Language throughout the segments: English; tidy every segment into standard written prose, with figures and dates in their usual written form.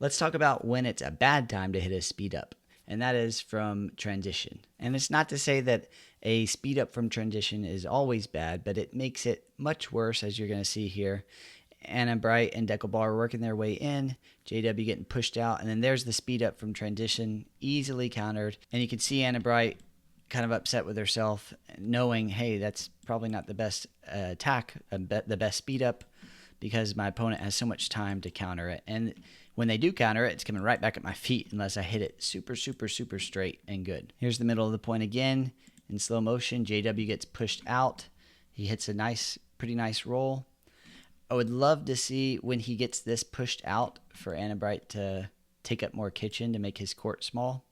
Let's talk about when it's a bad time to hit a speed up, and that is from transition. And it's not to say that a speed up from transition is always bad, but it makes it much worse, as you're going to see here. Anna Bright and Pickleball are working their way in, JW getting pushed out, and then there's the speed up from transition, easily countered. And you can see Anna Bright kind of upset with herself, knowing, hey, that's probably not the best attack, the best speed up, because my opponent has so much time to counter it. And when they do counter it, it's coming right back at my feet unless I hit it super, super, super straight and good. Here's the middle of the point again. In slow motion, JW gets pushed out. He hits a pretty nice roll. I would love to see when he gets this pushed out for Anna Bright to take up more kitchen to make his court small.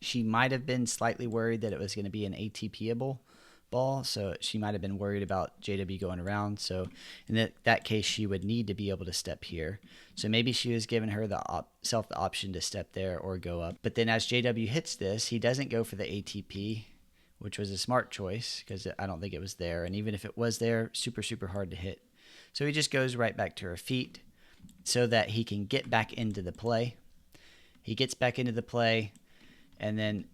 She might have been slightly worried that it was going to be an ATP-able ball, so she might have been worried about JW going around. So in that case, she would need to be able to step here. So maybe she was giving her the option to step there or go up. But then as JW hits this, he doesn't go for the ATP, which was a smart choice because I don't think it was there. And even if it was there, super, super hard to hit. So he just goes right back to her feet so that he can get back into the play. He gets back into the play, and then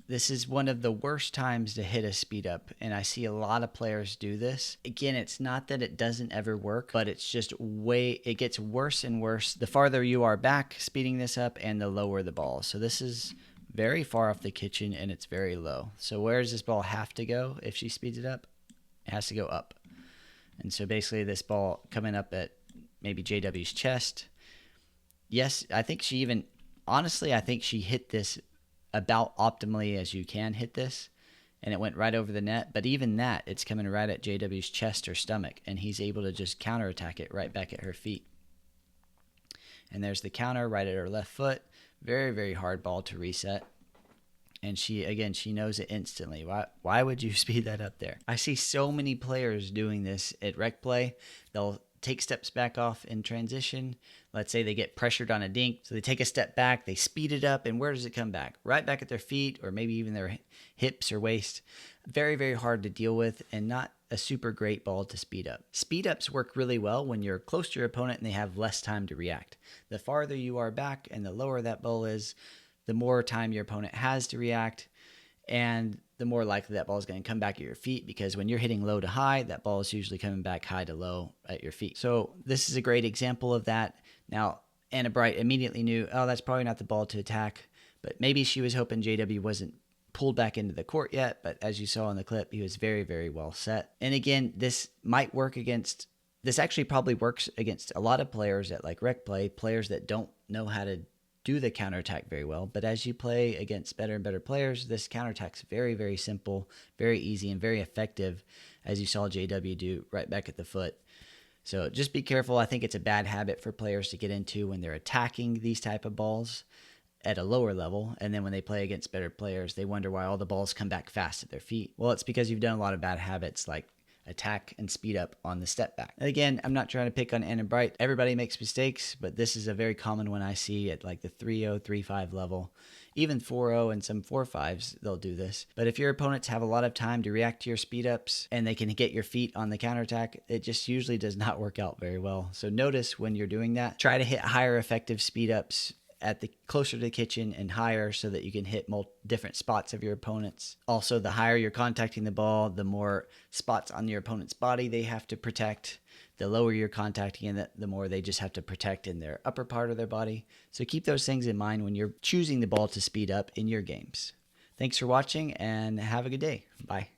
this is one of the worst times to hit a speed up, and I see a lot of players do this. Again, it's not that it doesn't ever work, but it's just it gets worse and worse the farther you are back speeding this up and the lower the ball. So this is very far off the kitchen, and it's very low. So where does this ball have to go if she speeds it up? It has to go up. And so basically this ball coming up at maybe JW's chest. Yes, I think she hit this about optimally as you can hit this, and it went right over the net. But even that, it's coming right at JW's chest or stomach, and he's able to just counterattack it right back at her feet. And there's the counter right at her left foot. Very, very hard ball to reset. And she knows it instantly. Why would you speed that up there? I see so many players doing this at rec play. They'll take steps back off in transition. Let's say they get pressured on a dink. So they take a step back, they speed it up, and where does it come back? Right back at their feet or maybe even their hips or waist. Very, very hard to deal with and not a super great ball to speed up. Speed ups work really well when you're close to your opponent and they have less time to react. The farther you are back and the lower that ball is, the more time your opponent has to react, and the more likely that ball is going to come back at your feet, because when you're hitting low to high, that ball is usually coming back high to low at your feet. So this is a great example of that. Now, Anna Bright immediately knew, oh, that's probably not the ball to attack, but maybe she was hoping JW wasn't pulled back into the court yet, but as you saw in the clip, he was very, very well set. And again, this actually probably works against a lot of players at like rec play, players that don't know how to do the counterattack very well. But as you play against better and better players, this counterattack's very, very simple, very easy, and very effective, as you saw JW do right back at the foot. So just be careful. I think it's a bad habit for players to get into when they're attacking these type of balls at a lower level, and then when they play against better players, they wonder why all the balls come back fast at their feet. Well, it's because you've done a lot of bad habits like attack and speed up on the step back. And again, I'm not trying to pick on Anna Bright. Everybody makes mistakes, but this is a very common one I see at like the 3-0, 3-5 level. Even 4-0 and some 4-5s, they'll do this. But if your opponents have a lot of time to react to your speed ups and they can get your feet on the counterattack, it just usually does not work out very well. So notice when you're doing that, try to hit higher effective speed ups at the closer to the kitchen and higher so that you can hit different spots of your opponents. Also, the higher you're contacting the ball, the more spots on your opponent's body they have to protect. The lower you're contacting it, the more they just have to protect in their upper part of their body. So keep those things in mind when you're choosing the ball to speed up in your games. Thanks for watching and have a good day. Bye.